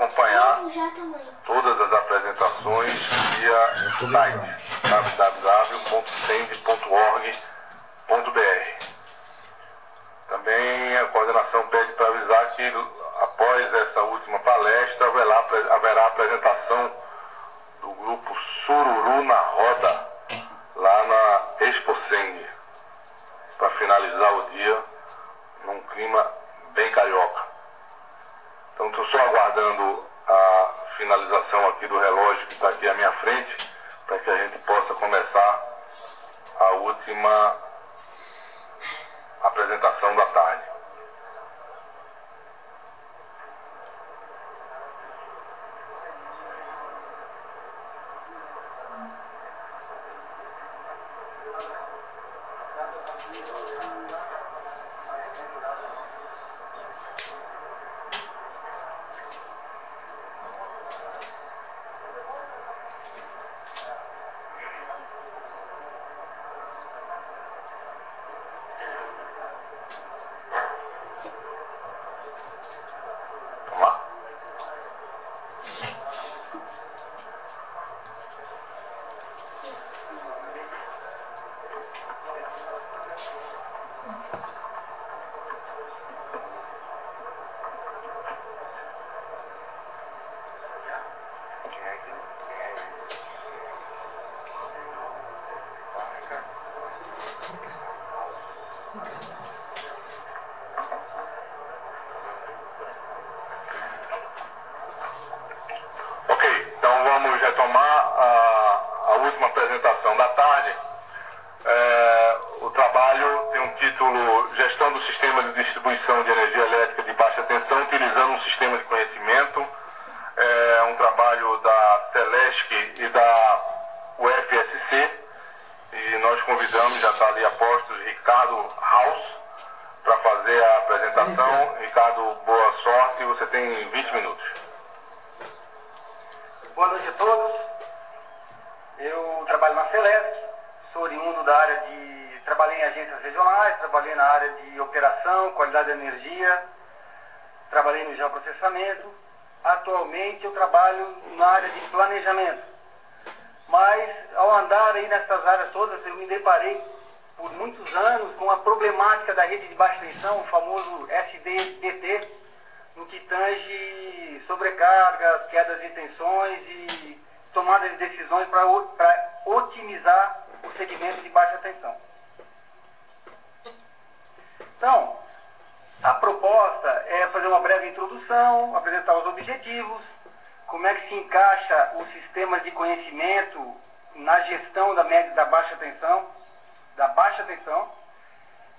acompanhar todas as apresentações via site www.send.org.br. Também a coordenação pede para avisar que após essa última palestra haverá a apresentação do grupo Sururu na Roda, lá na Expo Send, para finalizar o dia num clima bem carioca. Então estou só aguardando a finalização aqui do relógio que está aqui à minha frente, para que a gente possa começar a última apresentação da tarde. Vamos retomar a última apresentação da tarde. O trabalho tem um título: Gestão do Sistema de Distribuição de Energia Elétrica de Baixa Tensão utilizando um sistema de conhecimento. É um trabalho da Telesc e da UFSC, e nós convidamos, já está ali a postos, Ricardo Haus para fazer a apresentação. Ricardo, boa sorte, você tem 20 minutos. Boa noite a todos. Eu trabalho na Celesc, sou oriundo da área de... Trabalhei em agências regionais, trabalhei na área de operação, qualidade da energia, trabalhei no geoprocessamento. Atualmente eu trabalho na área de planejamento. Mas ao andar aí nessas áreas todas, eu me deparei por muitos anos com a problemática da rede de baixa tensão, o famoso SDDT, no que tange sobrecargas, quedas de tensões e tomada de decisões para otimizar o segmento de baixa tensão. Então, a proposta é fazer uma breve introdução, apresentar os objetivos, como é que se encaixa o sistema de conhecimento na gestão da baixa tensão,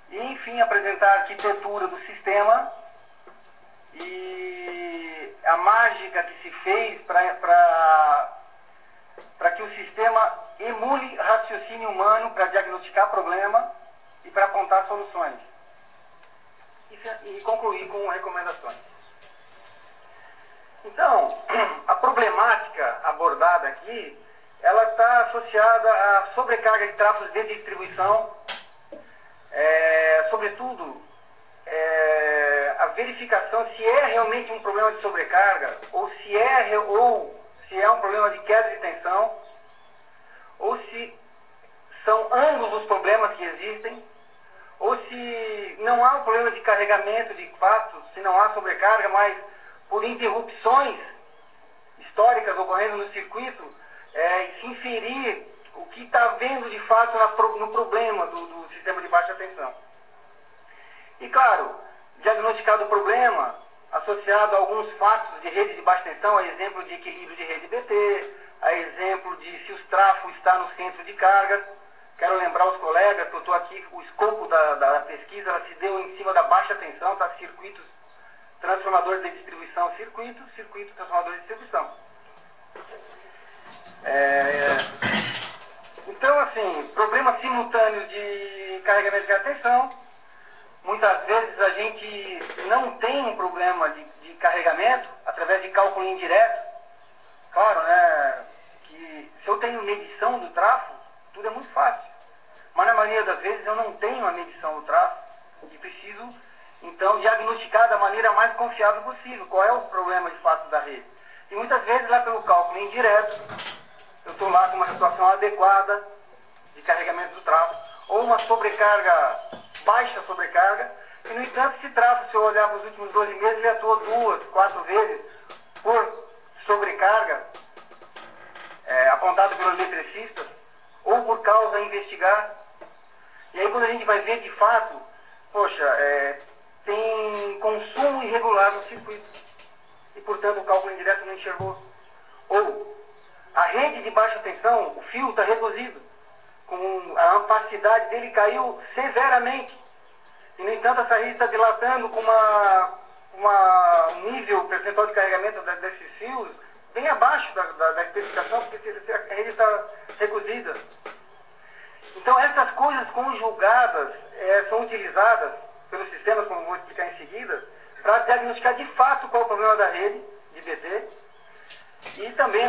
e, enfim, apresentar a arquitetura do sistema e a mágica que se fez para que o sistema emule raciocínio humano para diagnosticar problema e para apontar soluções. E concluir com recomendações. Então, a problemática abordada aqui, ela está associada à sobrecarga de tráfegos de distribuição, sobretudo a verificação se é realmente um problema de sobrecarga, ou se é um problema de queda de tensão, ou se são ambos os problemas que existem, ou se não há um problema de carregamento de fato, se não há sobrecarga, mas por interrupções históricas ocorrendo no circuito, se inferir o que está havendo de fato no problema do sistema de baixa tensão. E claro, diagnosticado o problema, associado a alguns fatos de rede de baixa tensão, a exemplo de equilíbrio de rede BT, a exemplo de se o tráfego está no centro de carga. Quero lembrar os colegas que eu estou aqui, o escopo da pesquisa ela se deu em cima da baixa tensão, tá? Circuitos, transformadores de distribuição, circuito, transformador de distribuição. Então, assim, problema simultâneo de carregamento de tensão. Muitas vezes a gente não tem um problema de carregamento através de cálculo indireto. Claro, né, que se eu tenho medição do tráfego, tudo é muito fácil. Mas na maioria das vezes eu não tenho a medição do tráfego e preciso, então, diagnosticar da maneira mais confiável possível qual é o problema de fato da rede. muitas vezes lá pelo cálculo indireto, eu estou lá com uma situação adequada de carregamento do tráfego, ou uma sobrecarga, baixa sobrecarga, e no entanto esse tráfego, se eu olhar para os últimos 12 meses, ele atuou 2, 4 vezes por sobrecarga, apontado pelos eletricistas, ou por causa a investigar. E aí quando a gente vai ver de fato, poxa, tem consumo irregular no circuito. E portanto o cálculo indireto não enxergou. Ou a rede de baixa tensão, o fio está reduzido, com a ampacidade dele caiu severamente. E no entanto essa rede está dilatando com um nível percentual de carregamento desses fios bem abaixo da especificação, porque a rede está reduzida. Então essas coisas conjugadas são utilizadas pelos sistemas, como vou explicar em seguida, para diagnosticar de fato qual é o problema da rede de BT, e também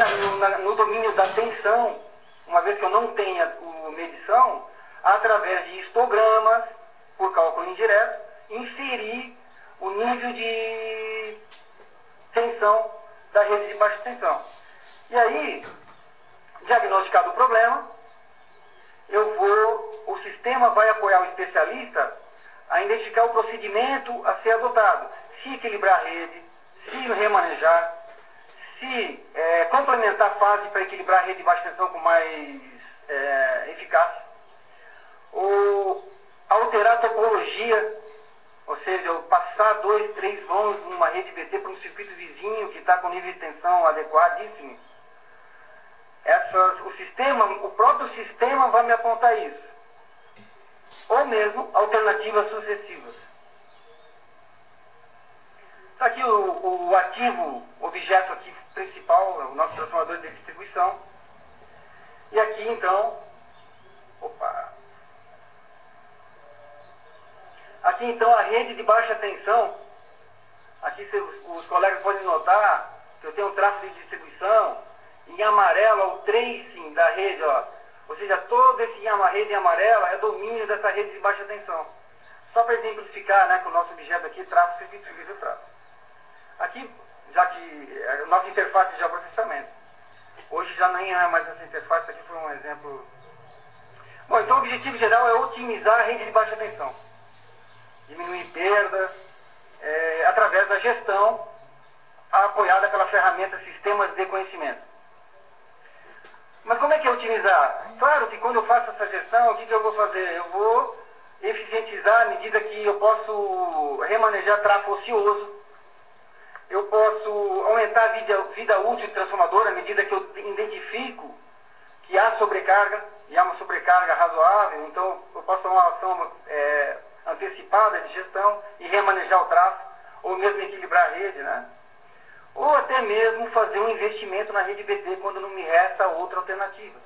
no domínio da tensão, uma vez que eu não tenha medição, através de histogramas, por cálculo indireto, inserir o nível de tensão da rede de baixa tensão. E aí, diagnosticado o problema, o sistema vai apoiar o especialista a identificar o procedimento a ser adotado. Se equilibrar a rede, se remanejar, se complementar a fase para equilibrar a rede de baixa tensão com mais eficácia, ou alterar a topologia, ou seja, eu passar 2, 3 vãos de uma rede BT para um circuito vizinho que está com nível de tensão adequadíssimo. O próprio sistema vai me apontar isso. Ou mesmo alternativas sucessivas. Está aqui o ativo, objeto aqui principal, o nosso transformador de distribuição. E aqui então, aqui então a rede de baixa tensão. Aqui os colegas podem notar que eu tenho um tráfego de distribuição. Em amarelo, o tracing da rede, ó. Ou seja, todo esse rede em amarelo é domínio dessa rede de baixa tensão. Só para exemplificar, né, que o nosso objeto aqui, tráfego, serviço, tráfego. Aqui, já que a nossa interface de processamento. Hoje já nem é mais essa interface, aqui foi um exemplo. Bom, então o objetivo geral é otimizar a rede de baixa tensão. Diminuir perdas, através da gestão apoiada pela ferramenta Sistemas de Conhecimento. Mas como é que é otimizar? Claro que quando eu faço essa gestão, o que eu vou fazer? Eu vou eficientizar à medida que eu posso remanejar tráfego ocioso. Eu posso aumentar a vida útil do transformador à medida que eu identifico que há sobrecarga, e há uma sobrecarga razoável, então eu posso tomar uma ação antecipada de gestão e remanejar o tráfego, ou mesmo equilibrar a rede, né? Ou até mesmo fazer um investimento na rede BT quando não me resta outra alternativa.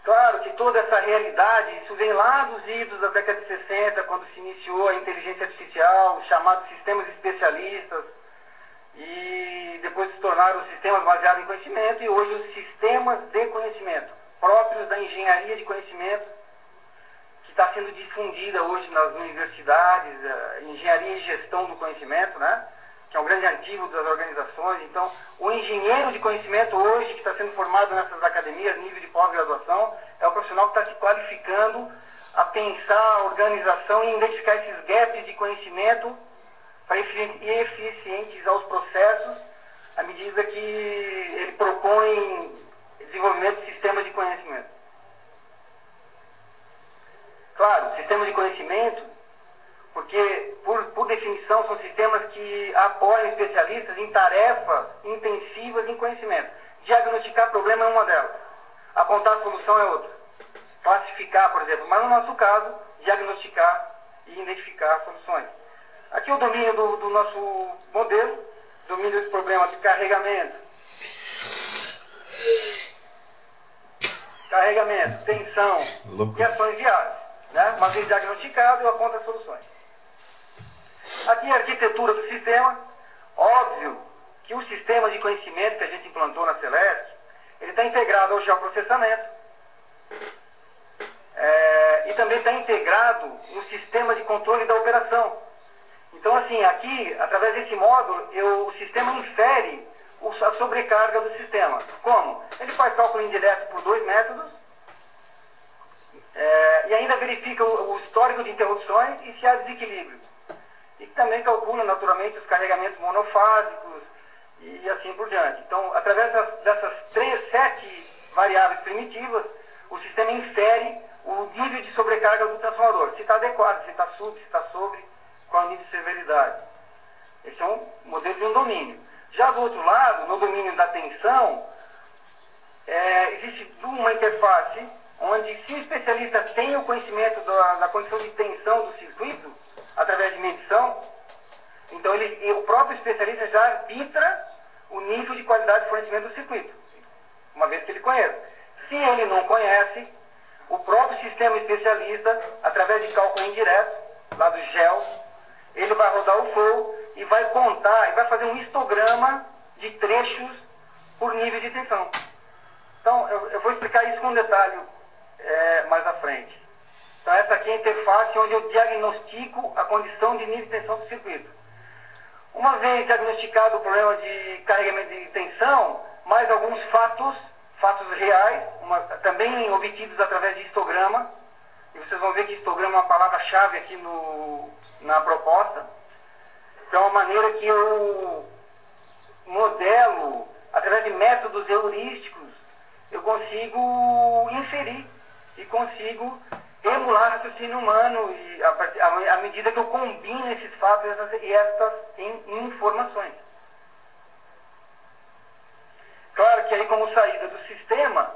Claro que toda essa realidade, isso vem lá dos idos da década de 60, quando se iniciou a inteligência artificial, os chamados sistemas especialistas, e depois se tornaram sistemas baseados em conhecimento, e hoje os sistemas de conhecimento, próprios da engenharia de conhecimento, que está sendo difundida hoje nas universidades, engenharia e gestão do conhecimento, né? Que é um grande ativo das organizações. Então, o engenheiro de conhecimento hoje, que está sendo formado nessas academias, nível de pós-graduação, é o profissional que está se qualificando a pensar a organização e identificar esses gaps de conhecimento para eficientizar os processos à medida que ele propõe desenvolvimento de sistemas de conhecimento. Claro, sistemas de conhecimento, porque, por definição, são sistemas que apoiam especialistas em tarefas intensivas em conhecimento. Diagnosticar problema é uma delas. Apontar solução é outra. Classificar, por exemplo. Mas, no nosso caso, diagnosticar e identificar soluções. Aqui o domínio do nosso modelo, domínio desse problema de carregamento. Carregamento, tensão e ações viáveis. Né? Uma vez diagnosticado, eu aponto as soluções. Aqui a arquitetura do sistema. Óbvio que o sistema de conhecimento que a gente implantou na Celesc, ele está integrado ao geoprocessamento. E também está integrado no sistema de controle da operação. Então, assim, aqui, através desse módulo, o sistema infere a sobrecarga do sistema. Como? Ele faz cálculo indireto por 2 métodos, e ainda verifica o histórico de interrupções e se há desequilíbrio. E também calcula, naturalmente, os carregamentos monofásicos e assim por diante. Então, através dessas 7 variáveis primitivas, o sistema infere o nível de sobrecarga do transformador. Se está adequado, se está sub, se está sobre, qual é o nível de severidade. Esse é um modelo de um domínio. Já do outro lado, no domínio da tensão, existe uma interface onde, se o especialista tem o conhecimento da condição de tensão do circuito, através de medição, então o próprio especialista já arbitra o nível de qualidade de fornecimento do circuito, uma vez que ele conhece. Se ele não conhece, o próprio sistema especialista, através de cálculo indireto, lá do GEL, ele vai rodar o flow e vai contar, e vai fazer um histograma de trechos por nível de tensão. Então, eu vou explicar isso com detalhe mais à frente. Então, essa aqui é a interface onde eu diagnostico a condição de nível de tensão do circuito. Uma vez diagnosticado o problema de carregamento de tensão, mais alguns fatos reais, também obtidos através de histograma, e vocês vão ver que histograma é uma palavra-chave aqui na proposta. Então, é uma maneira que eu modelo, através de métodos heurísticos, eu consigo inferir e consigo emular raciocínio humano e à medida que eu combino esses fatos e estas informações. Claro que aí, como saída do sistema,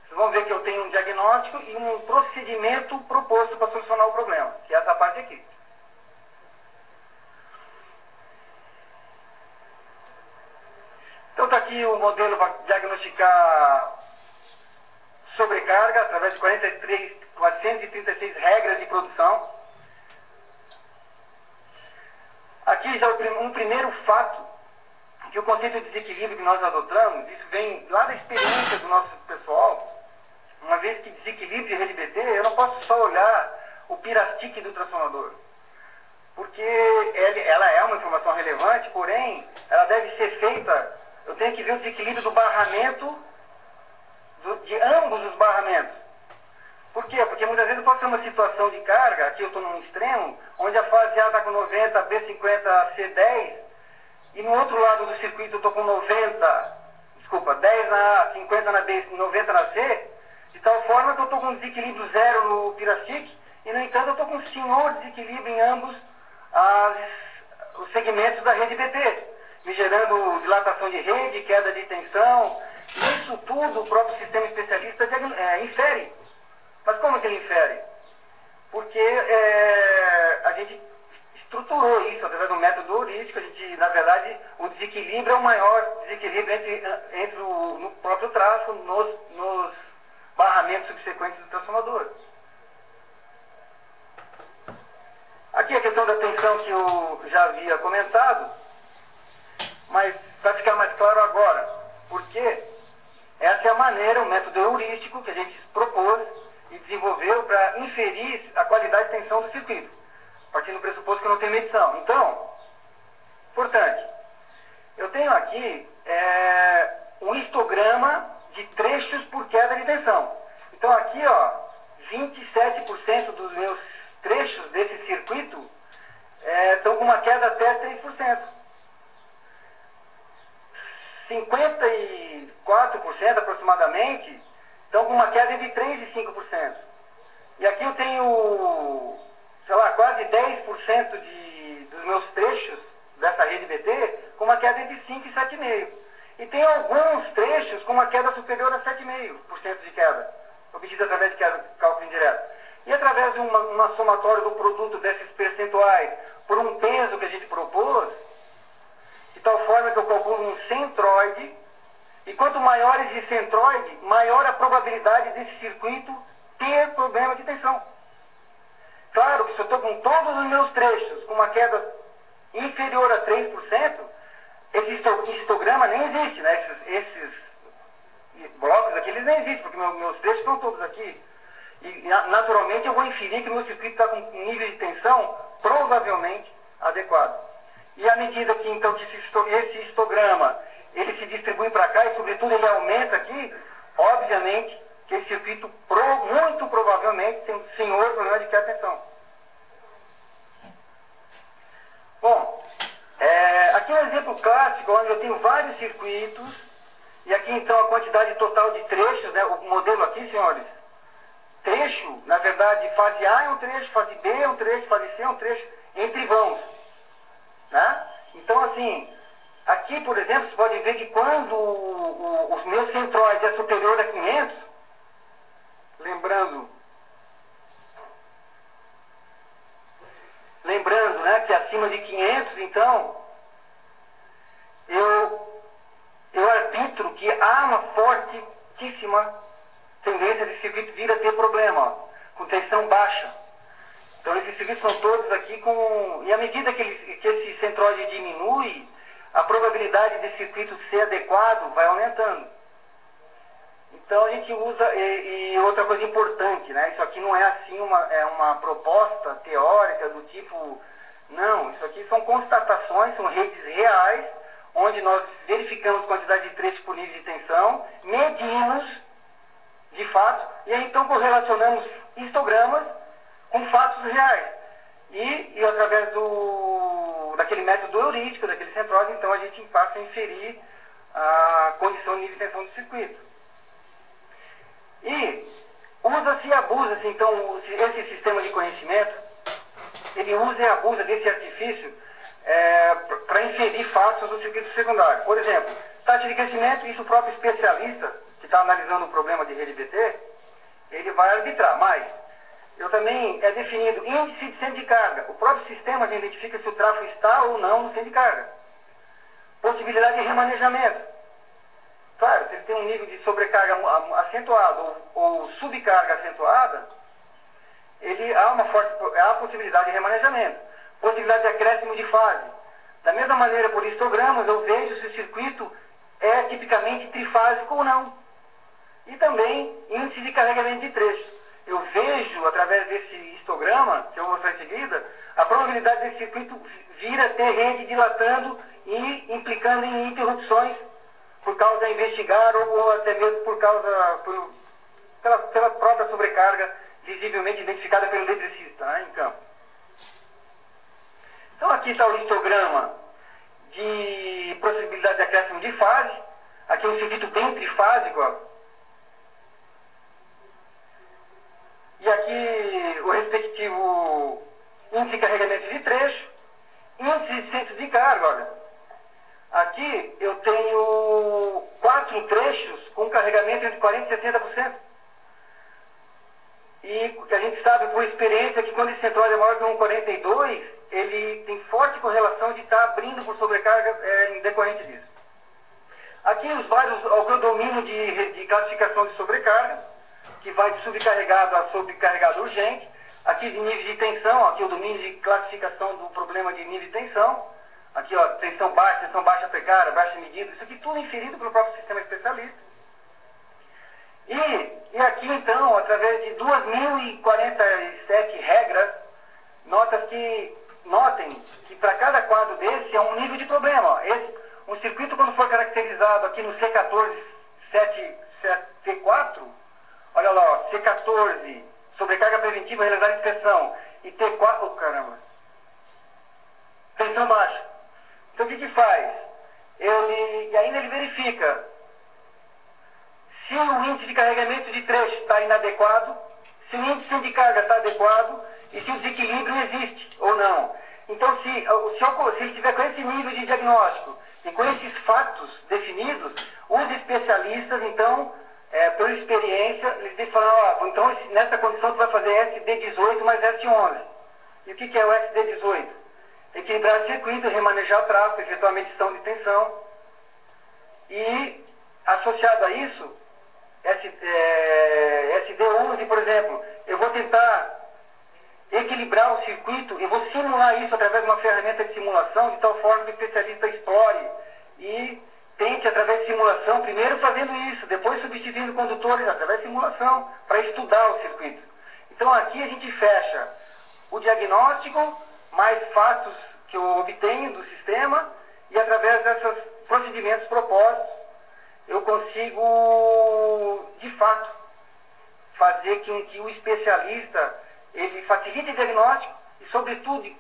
vocês vão ver que eu tenho um diagnóstico e um procedimento proposto para solucionar o problema, que é essa parte aqui. Então está aqui o modelo para diagnosticar sobrecarga através de 436 regras de produção. Aqui já um primeiro fato, que o conceito de desequilíbrio que nós adotamos, isso vem lá da experiência do nosso pessoal. Uma vez que desequilíbrio de rede BT, eu não posso só olhar o pirastique do transformador, porque ela é uma informação relevante, porém ela deve ser feita, eu tenho que ver o desequilíbrio do barramento, de ambos os barramentos. Por quê? Porque muitas vezes pode ser uma situação de carga, aqui eu estou num extremo, onde a fase A está com 90, B50, C10, e no outro lado do circuito eu estou com 10 na A, 50 na B, 90 na C, de tal forma que eu estou com desequilíbrio zero no pirastique, e no entanto eu estou com um senhor desequilíbrio em ambos os segmentos da rede BT, me gerando dilatação de rede, queda de tensão. Isso tudo o próprio sistema especialista infere. Mas como que ele infere? Porque a gente estruturou isso através do método heurístico. A gente, na verdade, o desequilíbrio é o maior desequilíbrio no próprio tráfego, nos barramentos subsequentes do transformador. Aqui a questão da tensão que eu já havia comentado, mas para ficar mais claro agora, porque essa é a maneira, o método heurístico que a gente propôs e desenvolveu para inferir a qualidade de tensão do circuito, partindo do pressuposto que eu não tenho medição. Então, importante, eu tenho aqui um histograma de trechos por queda de tensão. Então aqui, 27% dos meus trechos desse circuito estão com uma queda até 3%. 54% aproximadamente estão com uma queda de 3% e 5%. E aqui eu tenho, quase 10% dos meus trechos dessa rede BT com uma queda de 5% e 7,5%. E tem alguns trechos com uma queda superior a 7,5% de queda, obtida através de cálculo indireto. E através de uma somatória do produto desses percentuais por um peso que a gente propôs, de tal forma que eu calculo um centroide, e quanto maior esse centroide, maior a probabilidade desse circuito ter problema de tensão. Claro que se eu estou com todos os meus trechos com uma queda inferior a 3%, esse histograma nem existe, né? Esses blocos aqui, eles nem existem, porque meus trechos estão todos aqui. E naturalmente eu vou inferir que meu circuito está com um nível de tensão provavelmente adequado. E à medida que, então, que esse histograma ele se distribui para cá e, sobretudo, ele aumenta aqui, obviamente, que esse circuito, muito provavelmente, tem um senhor problema de queda de tensão. Bom, aqui é um exemplo clássico, onde eu tenho vários circuitos, e aqui, então, a quantidade total de trechos, né, o modelo aqui, senhores, trecho, na verdade, fase A é um trecho, fase B é um trecho, fase C é um trecho, entre vãos. Né? Então, assim, aqui, por exemplo, vocês podem ver que quando os meus centroides é superior a 500, lembrando, né, que acima de 500, então, eu arbitro que há uma fortíssima tendência de circuito vir a ter problema, ó, com tensão baixa. Então esses circuitos são todos aqui com... E à medida que esse centroide diminui, a probabilidade desse circuito ser adequado vai aumentando. Então a gente usa... E outra coisa importante, né? Isso aqui não é assim uma proposta teórica do tipo... Não, isso aqui são constatações, são redes reais, onde nós verificamos quantidade de trechos por nível de tensão, medimos de fato, e aí então correlacionamos histogramas com fatos reais. E através daquele método heurístico, daquele centroide, então a gente passa a inferir a condição de nível de tensão do circuito. E usa-se e abusa-se, então, esse sistema de conhecimento, ele usa e abusa desse artifício para inferir fatos do circuito secundário. Por exemplo, taxa de crescimento, isso o próprio especialista que está analisando o problema de rede BT, ele vai arbitrar, mas eu também é definido índice de centro de carga. O próprio sistema já identifica se o tráfego está ou não no centro de carga. Possibilidade de remanejamento. Claro, se ele tem um nível de sobrecarga acentuado ou subcarga acentuada, há a possibilidade de remanejamento. Possibilidade de acréscimo de fase. Da mesma maneira, por histogramas, eu vejo se o circuito é tipicamente trifásico ou não. E também índice de carregamento de trecho. Eu vejo, através desse histograma, que eu vou mostrar em seguida, a probabilidade desse circuito vir a ter rede dilatando e implicando em interrupções por causa de investigar ou até mesmo pela própria sobrecarga visivelmente identificada pelo eletricista, né, em campo. Então aqui está o histograma de possibilidade de acréscimo de fase. Aqui é um circuito bem trifásico, ó. E aqui o respectivo índice de carregamento de trecho, índice de centro de carga, olha. Aqui eu tenho 4 trechos com carregamento entre 40% e 60%. E a gente sabe por experiência que quando esse centroide é maior que 1,42, ele tem forte correlação de estar abrindo por sobrecarga em decorrente disso. Aqui os vários, o domínio de classificação de sobrecarga, que vai de subcarregado a sobrecarregado urgente. Aqui de nível de tensão, aqui o domínio de classificação do problema de nível de tensão. Aqui, ó, tensão baixa precária, baixa medida, isso aqui tudo inferido pelo próprio sistema especialista. E aqui então, através de 2047 regras, notem que para cada quadro desse é um nível de problema. Ó. Um circuito, quando for caracterizado aqui no C14T4, olha lá, ó, C14, sobrecarga preventiva, realizar inspeção, e T4, oh, caramba, tensão baixa. Então o que faz? E ainda ele verifica se o índice de carregamento de trecho está inadequado, se o índice de carga está adequado e se o desequilíbrio existe ou não. Então, se ele tiver com esse nível de diagnóstico e com esses fatos definidos, os especialistas, então, por experiência, eles falam, ó, então nessa condição tu vai fazer SD18 mais S11. E o que é o SD18? Equilibrar o circuito, remanejar o tráfego, efetuar a medição de tensão. E, associado a isso, SD11, por exemplo, eu vou tentar equilibrar o circuito, eu vou simular isso através de uma ferramenta de simulação, de tal forma que o especialista explore e tente, através de simulação, primeiro fazendo isso, depois substituindo condutores através de simulação, para estudar o circuito. Então aqui a gente fecha o diagnóstico, mais fatos que eu obtenho do sistema e através desses procedimentos propostos eu consigo, de fato, fazer com que o especialista ele facilite o diagnóstico e, sobretudo,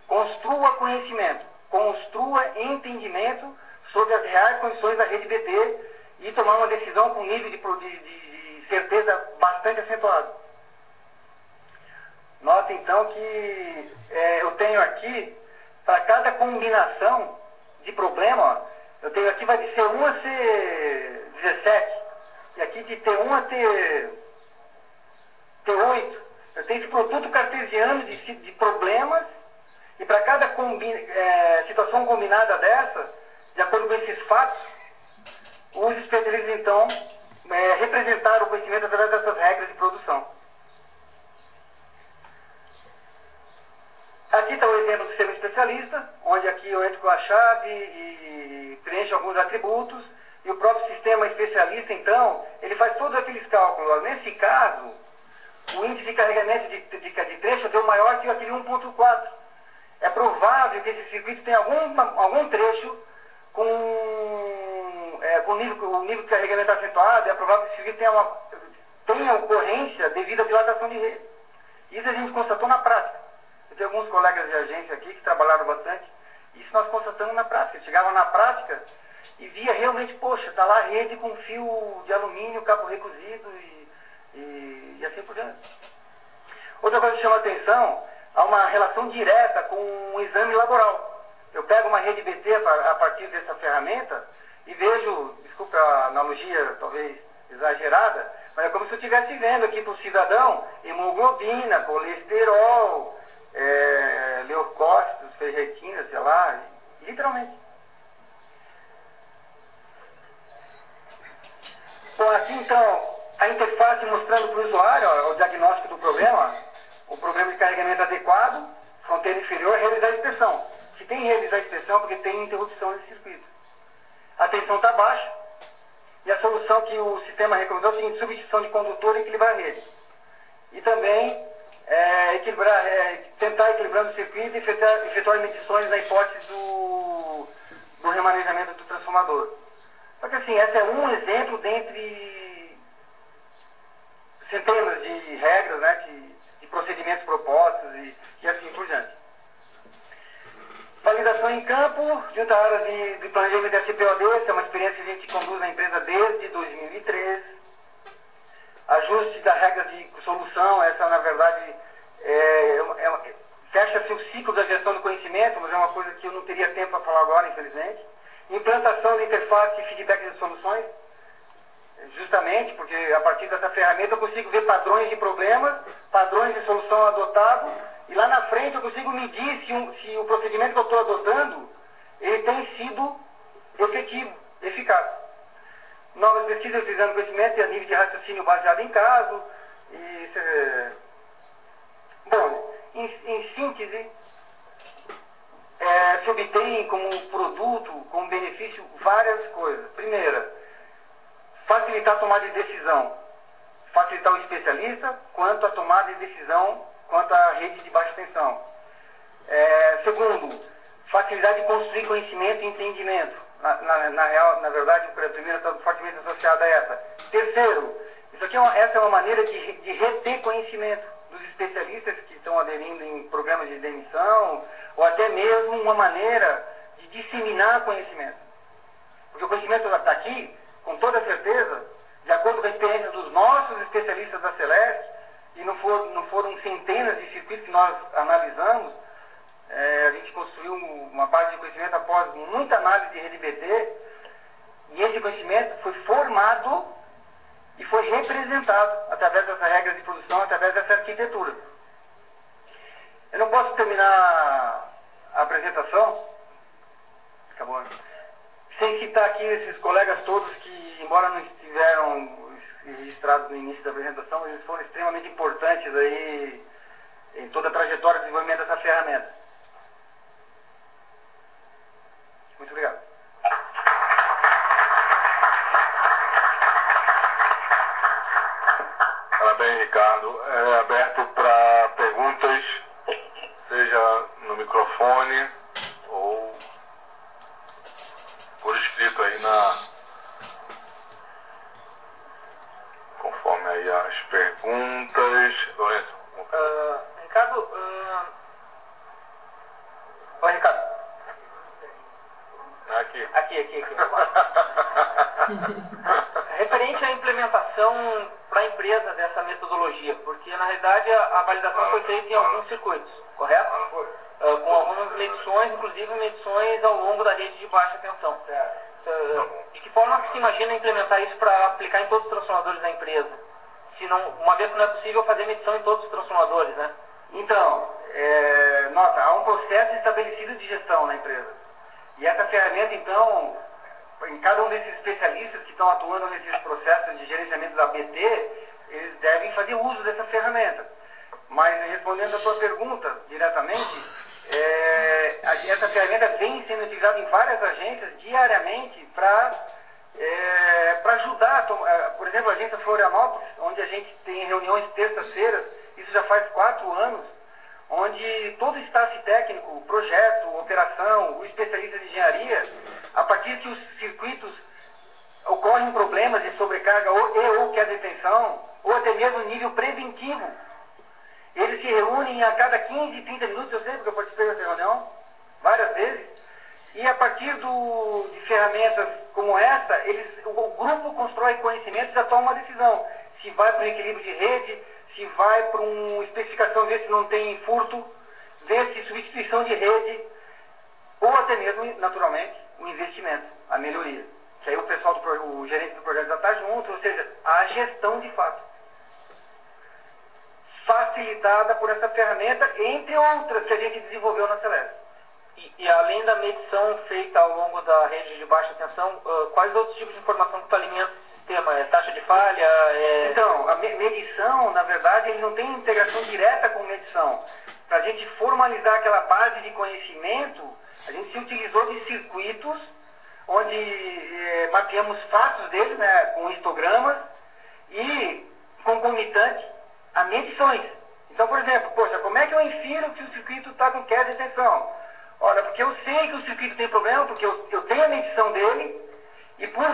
construa conhecimento, construa entendimento sobre as reais condições da rede BT e tomar uma decisão com nível de certeza bastante acentuado. Nota então que eu tenho aqui, para cada combinação de problema, ó, eu tenho aqui, vai de C1 a C17, e aqui de T1 a T8, eu tenho esse produto cartesiano de problemas, e para cada situação combinada dessa, de acordo com esses fatos, os especialistas então representaram o conhecimento através dessas regras de produção. Aqui está o exemplo do sistema especialista, onde aqui eu entro com a chave e preencho alguns atributos, e o próprio sistema especialista, então, ele faz todos aqueles cálculos. Nesse caso, o índice de carregamento de trecho deu maior que aquele 1.4. É provável que esse circuito tenha algum trecho com o nível de carregamento acentuado, é provável que esse circuito tenha ocorrência devido à dilatação de rede. Isso a gente constatou na prática. Eu tenho alguns colegas de agência aqui que trabalharam bastante. Isso nós constatamos na prática. Chegava na prática e via realmente, poxa, está lá a rede com fio de alumínio, cabo recozido e assim por diante. Outra coisa que chama a atenção, há uma relação direta com um exame laboral. Eu pego uma rede BT a partir dessa ferramenta e vejo, desculpa a analogia talvez exagerada, mas é como se eu estivesse vendo aqui para o cidadão hemoglobina, colesterol, leucócitos, ferritina, sei lá, literalmente. Bom, aqui então, a interface mostrando para o usuário o diagnóstico do problema, o problema de carregamento adequado, fronteira inferior, realizar a inspeção. Se tem realizar a inspeção, porque tem interrupção desse circuito. A tensão está baixa, e a solução que o sistema recomendou é o seguinte: substituição de condutor e equilibrar a rede. E também tentar equilibrar o circuito e efetuar medições na hipótese do remanejamento do transformador. Só que assim, esse é um exemplo dentre centenas de regras, né, de procedimentos propostos e assim por diante. Validação em campo, junto à área de planejamento da CPOD, essa é uma experiência que a gente conduz na empresa desde 2013. Ajuste da regra de solução, essa na verdade fecha-se o ciclo da gestão do conhecimento, mas é uma coisa que eu não teria tempo para falar agora, infelizmente. Implantação de interface e feedback de soluções, justamente porque a partir dessa ferramenta eu consigo ver padrões de problemas, padrões de solução adotado, e lá na frente eu consigo medir se o procedimento que eu estou adotando ele tem sido efetivo, eficaz. Novas pesquisas utilizando conhecimento e a nível de raciocínio baseado em caso. Bom, em síntese, se obtém como produto, como benefício, várias coisas. Primeira, facilitar a tomada de decisão. Facilitar o especialista quanto à tomada de decisão quanto à rede de baixa tensão. Segundo, facilidade de construir conhecimento e entendimento. Na verdade, a primeira está fortemente associada a essa. Terceiro, essa é uma maneira de reter conhecimento dos especialistas que estão aderindo em programas de demissão, ou até mesmo uma maneira de disseminar conhecimento. Porque o conhecimento está aqui, com toda certeza, de acordo com a experiência dos nossos especialistas da Celeste, e não foram centenas de circuitos que nós analisamos, a gente construiu uma base de conhecimento após muita análise de rede BT, e esse conhecimento foi formado e foi representado através dessa regra de produção, através dessa arquitetura. Eu não posso terminar a apresentação, acabou, sem citar aqui esses colegas todos que, embora não estiveram registrados no início da apresentação, eles foram extremamente importantes aí em toda a trajetória de desenvolvimento dessa ferramenta. Muito obrigado. Parabéns, Ricardo. É aberto para perguntas, seja no microfone telefone ou por escrito aí conforme aí as perguntas. Lourenço. Ricardo, oi, Ricardo. Aqui. Referente à implementação para a empresa dessa metodologia, porque na realidade a validação foi feita em alguns circuitos, correto? Com algumas medições, inclusive medições ao longo da rede de baixa tensão. De que forma se imagina implementar isso para aplicar em todos os transformadores da empresa? Se não, uma vez que não é possível fazer medição em todos os transformadores, né? Então, nota, há um processo estabelecido de gestão na empresa. E essa ferramenta, então, em cada um desses especialistas que estão atuando nesses processos de gerenciamento da BT, eles devem fazer uso dessa ferramenta. Mas, respondendo a sua pergunta diretamente, essa ferramenta vem sendo utilizada em várias agências diariamente para ajudar. Por exemplo, a agência Florianópolis, onde a gente tem reuniões terças-feiras, isso já faz 4 anos, onde todo o staff técnico, projeto, operação, o especialista de engenharia, a partir que os circuitos ocorrem problemas de sobrecarga ou queda de tensão, ou até mesmo nível preventivo, eles se reúnem a cada 15, 30 minutos, eu sei porque eu participei dessa reunião várias vezes, e a partir de ferramentas como essa, o grupo constrói conhecimento e já toma uma decisão, se vai para o equilíbrio de rede, se vai para uma especificação, ver se não tem furto, ver se substituição de rede, ou até mesmo, naturalmente, o investimento, a melhoria. Que aí o pessoal, o gerente do projeto já está junto, ou seja, a gestão de fato. Facilitada por essa ferramenta, entre outras que a gente desenvolveu na Celeste. E além da medição feita ao longo da rede de baixa tensão, quais outros tipos de informação que tu alimenta esse sistema? É taxa de falha? Então, a medição, na verdade, ele não tem integração direta com medição. Para a gente formalizar aquela base de conhecimento, a gente se utilizou de circuitos, onde mapeamos fatos deles, né, com histogramas, e concomitante a medições. Então, por exemplo, poxa, como é que eu infiro que o circuito está com queda de tensão? Olha, porque eu sei que o circuito tem problema, porque eu tenho a medição dele, e por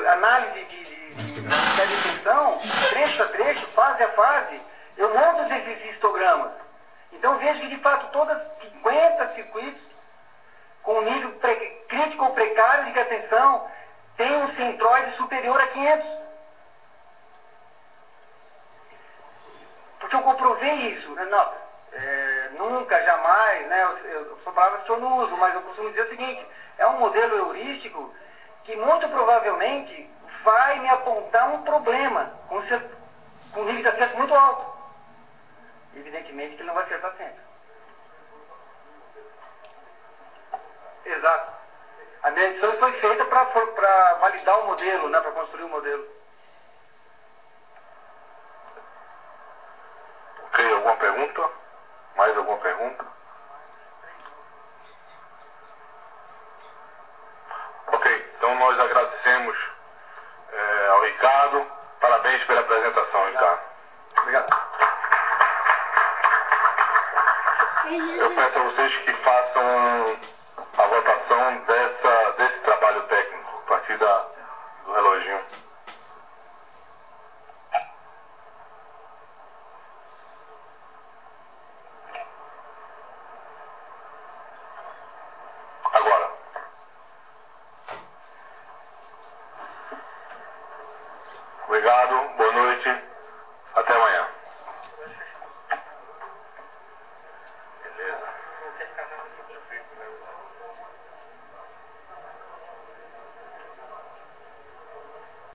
análise de queda de tensão, trecho a trecho, fase a fase, eu monto esses histogramas. Então vejo que de fato todas 50 circuitos com nível crítico ou precário de tensão tem um centroide superior a 500. Porque eu comprovei isso, né? Não, nunca, jamais, né? Essa palavra que eu não uso, mas eu costumo dizer o seguinte, é um modelo heurístico que muito provavelmente vai me apontar um problema com nível de acerto muito alto. Evidentemente que ele não vai acertar sempre. Exato. A medição foi feita para validar o modelo, né? Para construir o modelo. Ok, alguma pergunta? Mais alguma pergunta? Ok, então nós agradecemos ao Ricardo. Parabéns pela apresentação, Ricardo. Obrigado. Eu peço a vocês que façam a votação desse trabalho técnico, a partir do reloginho. Agora. Obrigado, boa noite, até amanhã.